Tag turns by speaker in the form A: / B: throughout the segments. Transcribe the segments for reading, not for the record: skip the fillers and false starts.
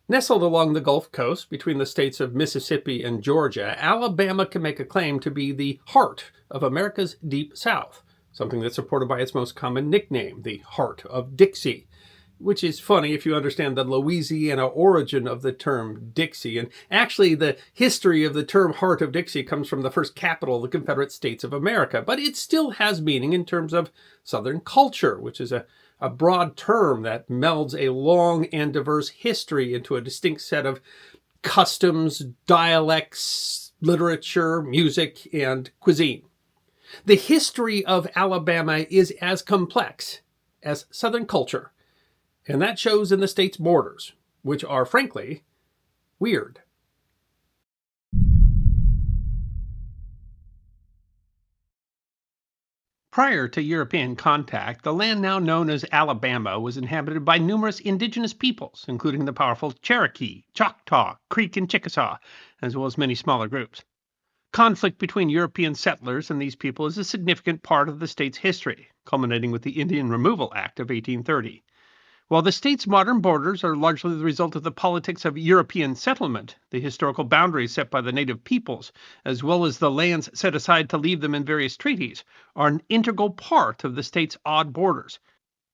A: Nestled along the Gulf Coast between the states of Mississippi and Georgia, Alabama can make a claim to be the heart of America's Deep South, something that's supported by its most common nickname, the Heart of Dixie, which is funny if you understand the Louisiana origin of the term Dixie. And actually, the history of the term Heart of Dixie comes from the first capital of the Confederate States of America, but it still has meaning in terms of Southern culture, which is a broad term that melds a long and diverse history into a distinct set of customs, dialects, literature, music, and cuisine. The history of Alabama is as complex as Southern culture, and that shows in the state's borders, which are, frankly, weird. Prior to European contact, the land now known as Alabama was inhabited by numerous indigenous peoples, including the powerful Cherokee, Choctaw, Creek, and Chickasaw, as well as many smaller groups. Conflict between European settlers and these people is a significant part of the state's history, culminating with the Indian Removal Act of 1830. While the state's modern borders are largely the result of the politics of European settlement, the historical boundaries set by the native peoples, as well as the lands set aside to leave them in various treaties, are an integral part of the state's odd borders.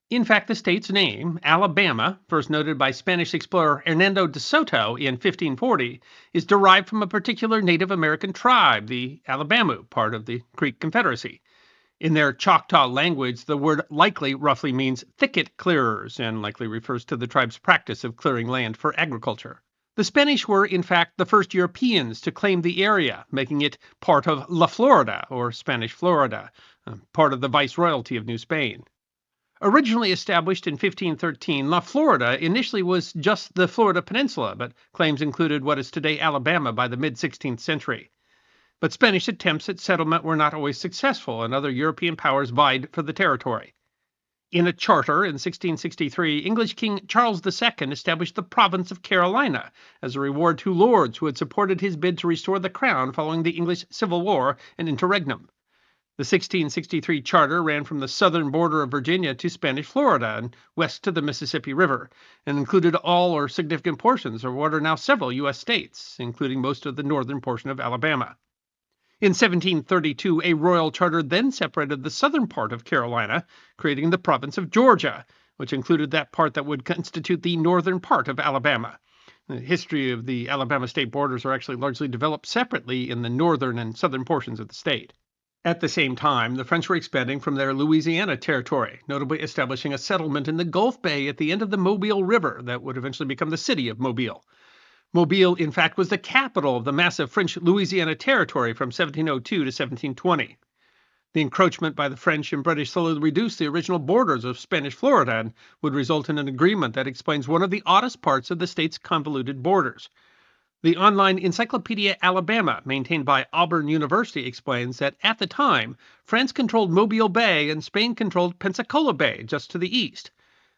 A: In fact, the state's name, Alabama, first noted by Spanish explorer Hernando de Soto in 1540, is derived from a particular Native American tribe, the Alabamu, part of the Creek Confederacy. In their Choctaw language, the word likely roughly means thicket clearers and likely refers to the tribe's practice of clearing land for agriculture. The Spanish were, in fact, the first Europeans to claim the area, making it part of La Florida, or Spanish Florida, part of the Viceroyalty of New Spain. Originally established in 1513, La Florida initially was just the Florida Peninsula, but claims included what is today Alabama by the mid-16th century. But Spanish attempts at settlement were not always successful, and other European powers vied for the territory. In a charter in 1663, English King Charles II established the province of Carolina as a reward to lords who had supported his bid to restore the crown following the English Civil War and interregnum. The 1663 charter ran from the southern border of Virginia to Spanish Florida and west to the Mississippi River, and included all or significant portions of what are now several U.S. states, including most of the northern portion of Alabama. In 1732, a royal charter then separated the southern part of Carolina, creating the province of Georgia, which included that part that would constitute the northern part of Alabama. The history of the Alabama state borders are actually largely developed separately in the northern and southern portions of the state. At the same time, the French were expanding from their Louisiana territory, notably establishing a settlement in the Gulf Bay at the end of the Mobile River that would eventually become the city of Mobile. Mobile, in fact, was the capital of the massive French Louisiana territory from 1702 to 1720. The encroachment by the French and British slowly reduced the original borders of Spanish Florida and would result in an agreement that explains one of the oddest parts of the state's convoluted borders. The online encyclopedia Alabama, maintained by Auburn University, explains that at the time, France controlled Mobile Bay and Spain controlled Pensacola Bay, just to the east.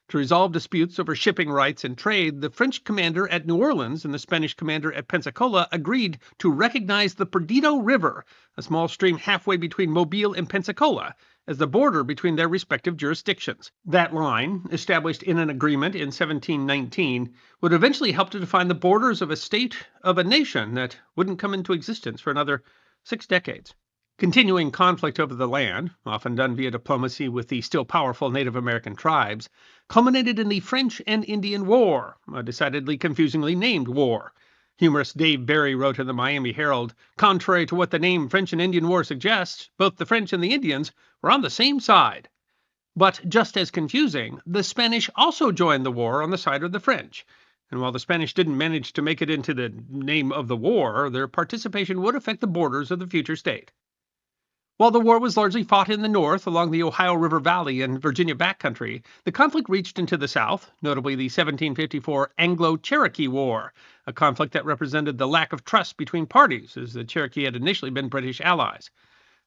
A: To resolve disputes over shipping rights and trade, the French commander at New Orleans and the Spanish commander at Pensacola agreed to recognize the Perdido River, a small stream halfway between Mobile and Pensacola, as the border between their respective jurisdictions. That line, established in an agreement in 1719, would eventually help to define the borders of a state of a nation that wouldn't come into existence for another 6 decades. Continuing conflict over the land, often done via diplomacy with the still powerful Native American tribes, culminated in the French and Indian War, a decidedly confusingly named war. Humorist Dave Barry wrote in the Miami Herald, "Contrary to what the name French and Indian War suggests, both the French and the Indians were on the same side." But just as confusing, the Spanish also joined the war on the side of the French. And while the Spanish didn't manage to make it into the name of the war, their participation would affect the borders of the future state. While the war was largely fought in the north along the Ohio River Valley and Virginia backcountry, the conflict reached into the south, notably the 1754 Anglo-Cherokee War, a conflict that represented the lack of trust between parties, as the Cherokee had initially been British allies.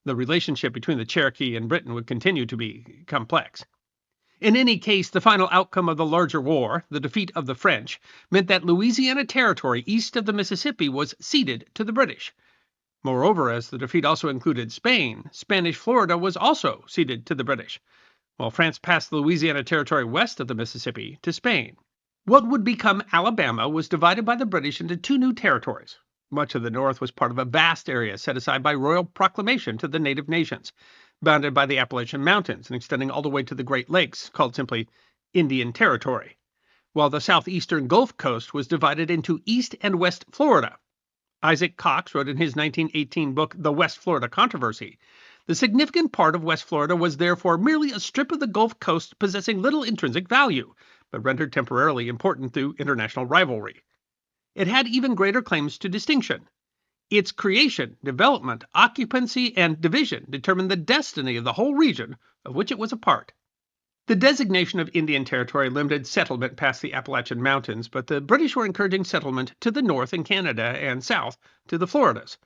A: The relationship between the Cherokee and Britain would continue to be complex. In any case, the final outcome of the larger war, the defeat of the French, meant that Louisiana Territory east of the Mississippi was ceded to the British. Moreover, as the defeat also included Spain, Spanish Florida was also ceded to the British, while France passed the Louisiana Territory west of the Mississippi to Spain. What would become Alabama was divided by the British into two new territories. Much of the North was part of a vast area set aside by royal proclamation to the native nations, bounded by the Appalachian Mountains and extending all the way to the Great Lakes, called simply Indian Territory, while the southeastern Gulf Coast was divided into East and West Florida. Isaac Cox wrote in his 1918 book, The West Florida Controversy, the significant part of West Florida was therefore merely a strip of the Gulf Coast possessing little intrinsic value, but rendered temporarily important through international rivalry. It had even greater claims to distinction. Its creation, development, occupancy, and division determined the destiny of the whole region of which it was a part. The designation of Indian Territory limited settlement past the Appalachian Mountains, but the British were encouraging settlement to the north in Canada and south to the Floridas.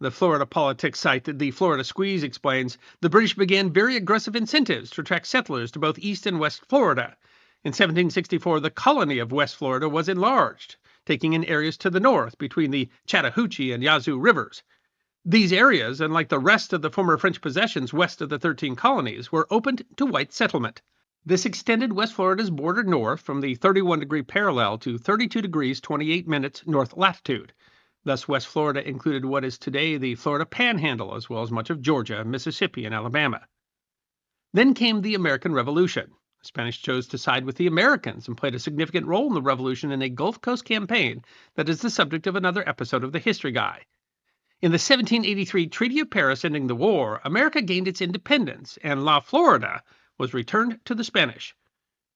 A: The Florida Politics site The Florida Squeeze explains, the British began very aggressive incentives to attract settlers to both East and West Florida. In 1764, the colony of West Florida was enlarged, taking in areas to the north between the Chattahoochee and Yazoo rivers. These areas, unlike the rest of the former French possessions west of the 13 colonies, were opened to white settlement. This extended West Florida's border north from the 31-degree parallel to 32 degrees 28 minutes north latitude. Thus, West Florida included what is today the Florida Panhandle, as well as much of Georgia, Mississippi, and Alabama. Then came the American Revolution. The Spanish chose to side with the Americans and played a significant role in the revolution in a Gulf Coast campaign that is the subject of another episode of the History Guy. In the 1783 Treaty of Paris ending the war, America gained its independence, and La Florida was returned to the Spanish.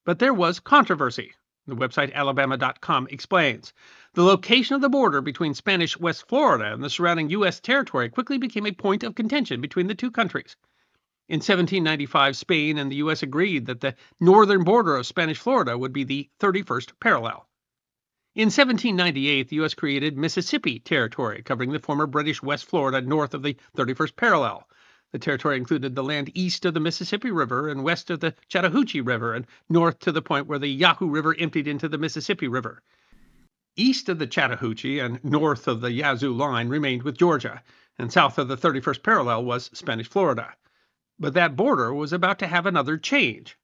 A: But there was controversy. The website Alabama.com explains. The location of the border between Spanish West Florida and the surrounding U.S. territory quickly became a point of contention between the two countries. In 1795, Spain and the U.S. agreed that the northern border of Spanish Florida would be the 31st parallel. In 1798, the U.S. created Mississippi Territory, covering the former British West Florida north of the 31st parallel. The territory included the land east of the Mississippi River and west of the Chattahoochee River and north to the point where the Yazoo River emptied into the Mississippi River. East of the Chattahoochee and north of the Yazoo line remained with Georgia, and south of the 31st parallel was Spanish Florida. But that border was about to have another change.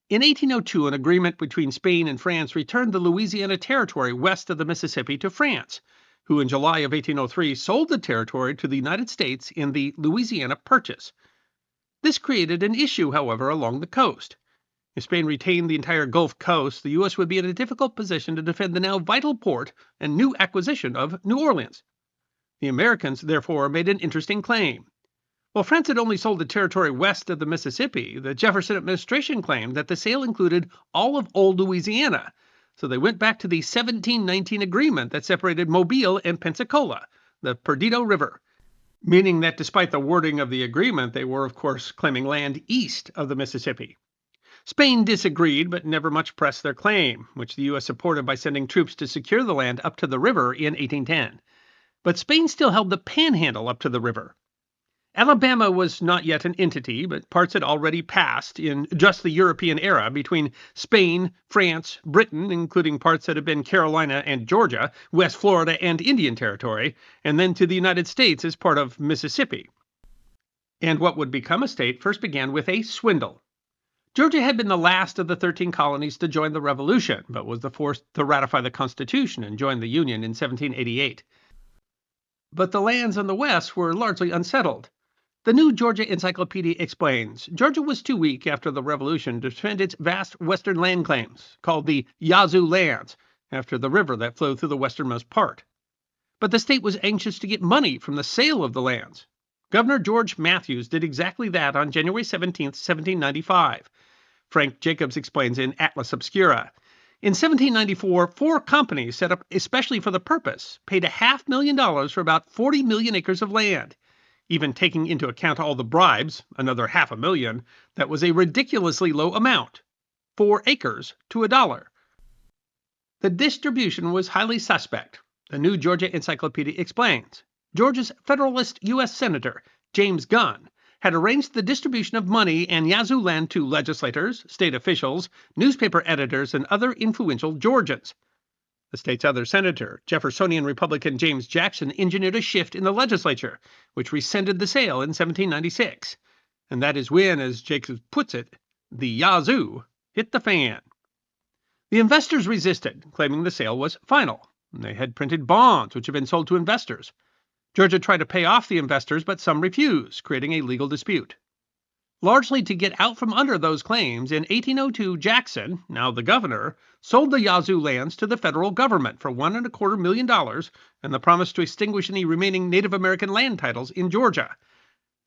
A: In 1802, an agreement between Spain and France returned the Louisiana Territory west of the Mississippi to France, who in July of 1803 sold the territory to the United States in the Louisiana Purchase. This created an issue, however, along the coast. If Spain retained the entire Gulf Coast, the U.S. would be in a difficult position to defend the now vital port and new acquisition of New Orleans. The Americans, therefore, made an interesting claim. While France had only sold the territory west of the Mississippi, the Jefferson administration claimed that the sale included all of old Louisiana, so they went back to the 1719 agreement that separated Mobile and Pensacola, the Perdido River, meaning that despite the wording of the agreement, they were, of course, claiming land east of the Mississippi. Spain disagreed, but never much pressed their claim, which the U.S. supported by sending troops to secure the land up to the river in 1810. But Spain still held the panhandle up to the river. Alabama was not yet an entity, but parts had already passed in just the European era between Spain, France, Britain, including parts that had been Carolina and Georgia, West Florida and Indian Territory, and then to the United States as part of Mississippi. And what would become a state first began with a swindle. Georgia had been the last of the 13 colonies to join the Revolution, but was the first to ratify the Constitution and join the Union in 1788. But the lands on the west were largely unsettled. The new Georgia Encyclopedia explains, Georgia was too weak after the Revolution to defend its vast western land claims, called the Yazoo lands, after the river that flowed through the westernmost part. But the state was anxious to get money from the sale of the lands. Governor George Matthews did exactly that on January 17, 1795. Frank Jacobs explains in Atlas Obscura. In 1794, 4 companies set up especially for the purpose paid $500,000 for about 40 million acres of land. Even taking into account all the bribes, another $500,000, that was a ridiculously low amount, 4 acres to $1. The distribution was highly suspect. The new Georgia Encyclopedia explains. Georgia's Federalist U.S. Senator, James Gunn, had arranged the distribution of money and Yazoo land to legislators, state officials, newspaper editors, and other influential Georgians. The state's other senator, Jeffersonian Republican James Jackson, engineered a shift in the legislature, which rescinded the sale in 1796. And that is when, as Jacobs puts it, the Yazoo hit the fan. The investors resisted, claiming the sale was final. They had printed bonds, which had been sold to investors. Georgia tried to pay off the investors, but some refused, creating a legal dispute. Largely to get out from under those claims, in 1802, Jackson, now the governor, sold the Yazoo lands to the federal government for $1.25 million and the promise to extinguish any remaining Native American land titles in Georgia.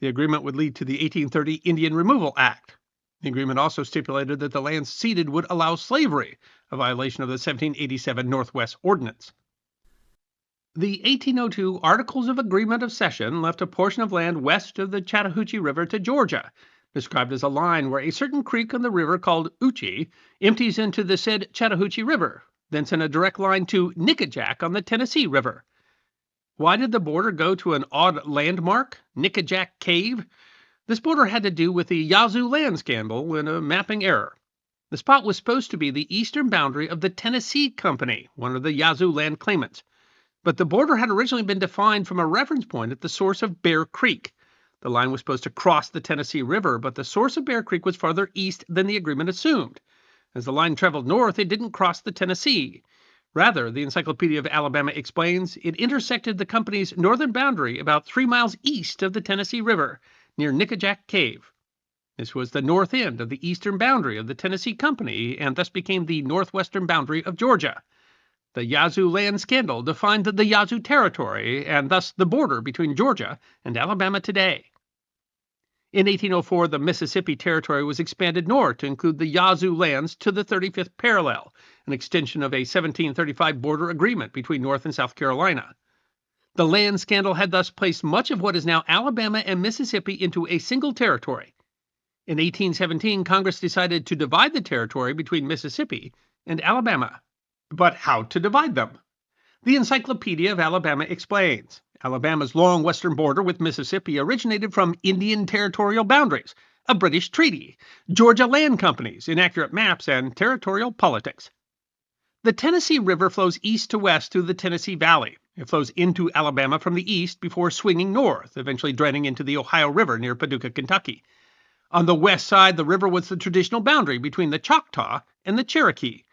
A: The agreement would lead to the 1830 Indian Removal Act. The agreement also stipulated that the lands ceded would allow slavery, a violation of the 1787 Northwest Ordinance. The 1802 Articles of Agreement of Cession left a portion of land west of the Chattahoochee River to Georgia, described as a line where a certain creek on the river called Uchee empties into the said Chattahoochee River, thence in a direct line to Nickajack on the Tennessee River. Why did the border go to an odd landmark, Nickajack Cave? This border had to do with the Yazoo land scandal and a mapping error. The spot was supposed to be the eastern boundary of the Tennessee Company, one of the Yazoo land claimants. But the border had originally been defined from a reference point at the source of Bear Creek. The line was supposed to cross the Tennessee River, but the source of Bear Creek was farther east than the agreement assumed. As the line traveled north, it didn't cross the Tennessee. Rather, the Encyclopedia of Alabama explains, it intersected the company's northern boundary about 3 miles east of the Tennessee River, near Nickajack Cave. This was the north end of the eastern boundary of the Tennessee Company, and thus became the northwestern boundary of Georgia. The Yazoo land scandal defined the Yazoo Territory, and thus the border between Georgia and Alabama today. In 1804, the Mississippi Territory was expanded north to include the Yazoo lands to the 35th parallel, an extension of a 1735 border agreement between North and South Carolina. The land scandal had thus placed much of what is now Alabama and Mississippi into a single territory. In 1817, Congress decided to divide the territory between Mississippi and Alabama. But how to divide them? The Encyclopedia of Alabama explains, Alabama's long western border with Mississippi originated from Indian territorial boundaries, a British treaty, Georgia land companies, inaccurate maps, and territorial politics. The Tennessee River flows east to west through the Tennessee Valley. It flows into Alabama from the east before swinging north, eventually draining into the Ohio River near Paducah, Kentucky. On the west side, the river was the traditional boundary between the Choctaw and the Cherokee.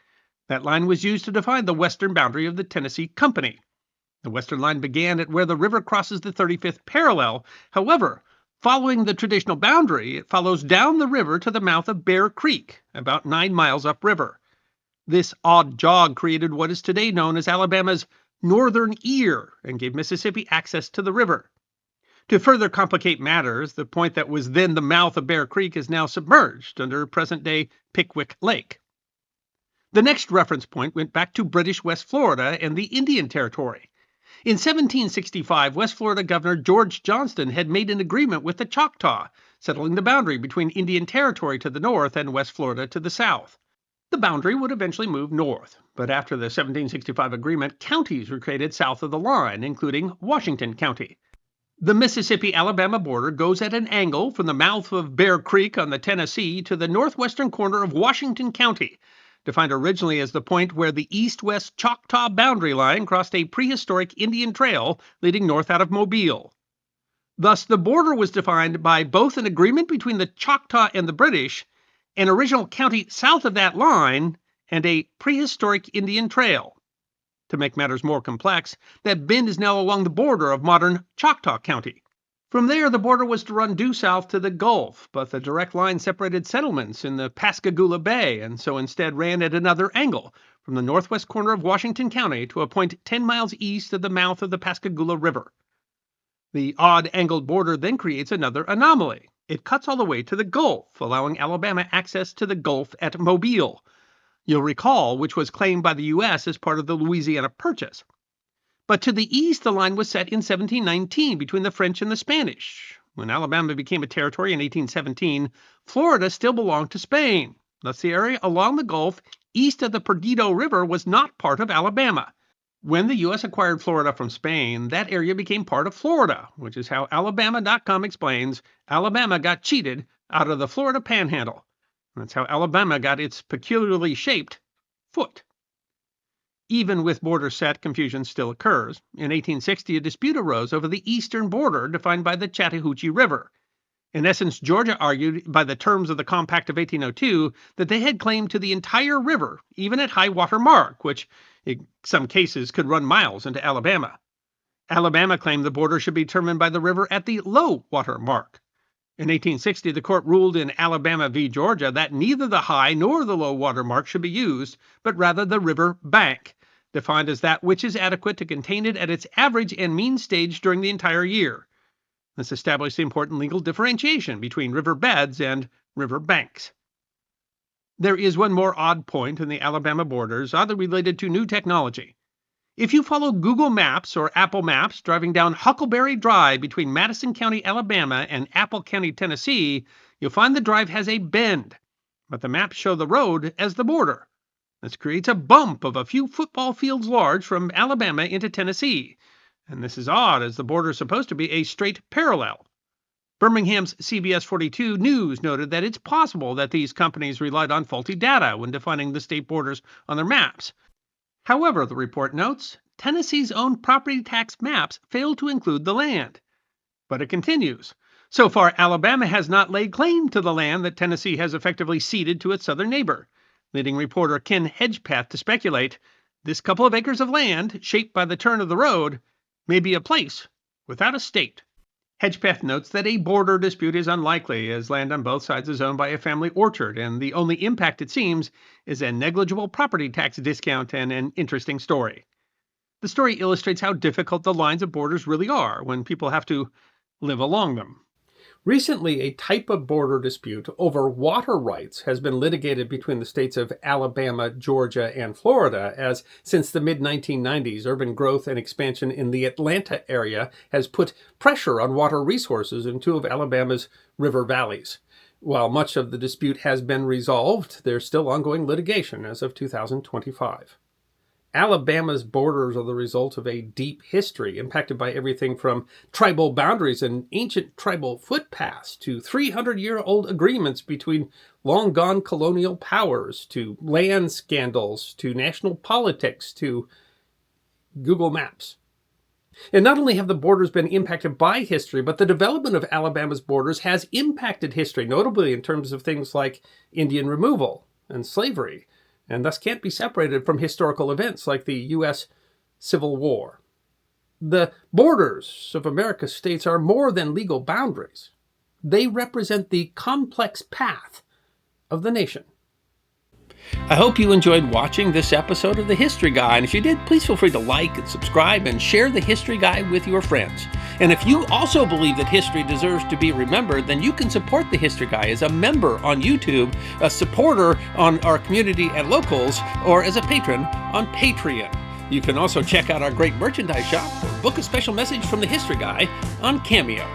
A: That line was used to define the western boundary of the Tennessee Company. The western line began at where the river crosses the 35th parallel. However, following the traditional boundary, it follows down the river to the mouth of Bear Creek, about 9 miles upriver. This odd jog created what is today known as Alabama's northern ear and gave Mississippi access to the river. To further complicate matters, the point that was then the mouth of Bear Creek is now submerged under present-day Pickwick Lake. The next reference point went back to British West Florida and the Indian Territory. In 1765, West Florida Governor George Johnston had made an agreement with the Choctaw, settling the boundary between Indian Territory to the north and West Florida to the south. The boundary would eventually move north, but after the 1765 agreement, counties were created south of the line, including Washington County. The Mississippi-Alabama border goes at an angle from the mouth of Bear Creek on the Tennessee to the northwestern corner of Washington County, defined originally as the point where the east-west Choctaw boundary line crossed a prehistoric Indian trail leading north out of Mobile. Thus, the border was defined by both an agreement between the Choctaw and the British, an original county south of that line, and a prehistoric Indian trail. To make matters more complex, that bend is now along the border of modern Choctaw County. From there, the border was to run due south to the Gulf, but the direct line separated settlements in the Pascagoula Bay, and so instead ran at another angle, from the northwest corner of Washington County to a point 10 miles east of the mouth of the Pascagoula River. The odd-angled border then creates another anomaly. It cuts all the way to the Gulf, allowing Alabama access to the Gulf at Mobile. You'll recall, which was claimed by the U.S. as part of the Louisiana Purchase. But to the east, the line was set in 1719 between the French and the Spanish. When Alabama became a territory in 1817, Florida still belonged to Spain. Thus, the area along the Gulf east of the Perdido River was not part of Alabama. When the U.S. acquired Florida from Spain, that area became part of Florida, which is how Alabama.com explains Alabama got cheated out of the Florida Panhandle. That's how Alabama got its peculiarly shaped foot. Even with border set, confusion still occurs. In 1860, a dispute arose over the eastern border defined by the Chattahoochee River. In essence, Georgia argued by the terms of the Compact of 1802 that they had claim to the entire river, even at high water mark, which in some cases could run miles into Alabama. Alabama claimed the border should be determined by the river at the low water mark. In 1860, the court ruled in Alabama v. Georgia that neither the high nor the low water mark should be used, but rather the river bank, defined as that which is adequate to contain it at its average and mean stage during the entire year. This established the important legal differentiation between river beds and river banks. There is one more odd point in the Alabama borders, oddly related to new technology. If you follow Google Maps or Apple Maps driving down Huckleberry Drive between Madison County, Alabama and Apple County, Tennessee, you'll find the drive has a bend, but the maps show the road as the border. This creates a bump of a few football fields large from Alabama into Tennessee, and this is odd as the border is supposed to be a straight parallel. Birmingham's CBS 42 News noted that it's possible that these companies relied on faulty data when defining the state borders on their maps. However, the report notes, Tennessee's own property tax maps fail to include the land. But it continues. So far, Alabama has not laid claim to the land that Tennessee has effectively ceded to its southern neighbor, leading reporter Ken Hedgepath to speculate this couple of acres of land, shaped by the turn of the road, may be a place without a state. Hedgepath notes that a border dispute is unlikely, as land on both sides is owned by a family orchard, and the only impact, it seems, is a negligible property tax discount and an interesting story. The story illustrates how difficult the lines of borders really are when people have to live along them. Recently, a type of border dispute over water rights has been litigated between the states of Alabama, Georgia, and Florida, as since the mid-1990s, urban growth and expansion in the Atlanta area has put pressure on water resources in two of Alabama's river valleys. While much of the dispute has been resolved, there's still ongoing litigation as of 2025. Alabama's borders are the result of a deep history impacted by everything from tribal boundaries and ancient tribal footpaths to 300-year-old agreements between long-gone colonial powers to land scandals to national politics to Google Maps. And not only have the borders been impacted by history, but the development of Alabama's borders has impacted history, notably in terms of things like Indian removal and slavery, and thus can't be separated from historical events like the U.S. Civil War. The borders of America's states are more than legal boundaries. They represent the complex path of the nation. I hope you enjoyed watching this episode of The History Guy, and if you did, please feel free to like and subscribe and share The History Guy with your friends. And if you also believe that history deserves to be remembered, then you can support The History Guy as a member on YouTube, a supporter on our community at Locals, or as a patron on Patreon. You can also check out our great merchandise shop or book a special message from The History Guy on Cameo.